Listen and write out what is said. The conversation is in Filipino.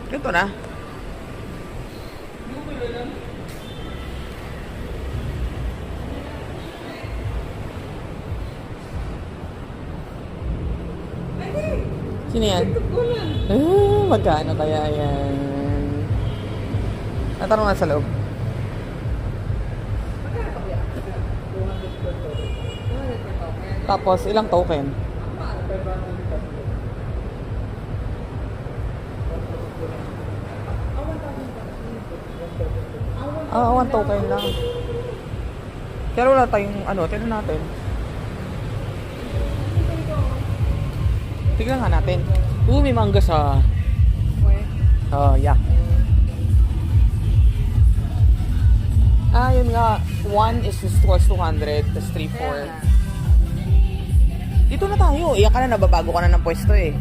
Ito na. Sino yan? Magkano kaya yan? Natanong na sa loob. Tapos, ilang token? Ah, 1 token lang. Pero wala tayong ano, tignan natin. Tignan nga natin. May mangga sa... yeah. Ah, yun nga. 1 is was 200, tas 3, 4. Dito na tayo. Iyak ka na, nababago ka na ng pwesto eh.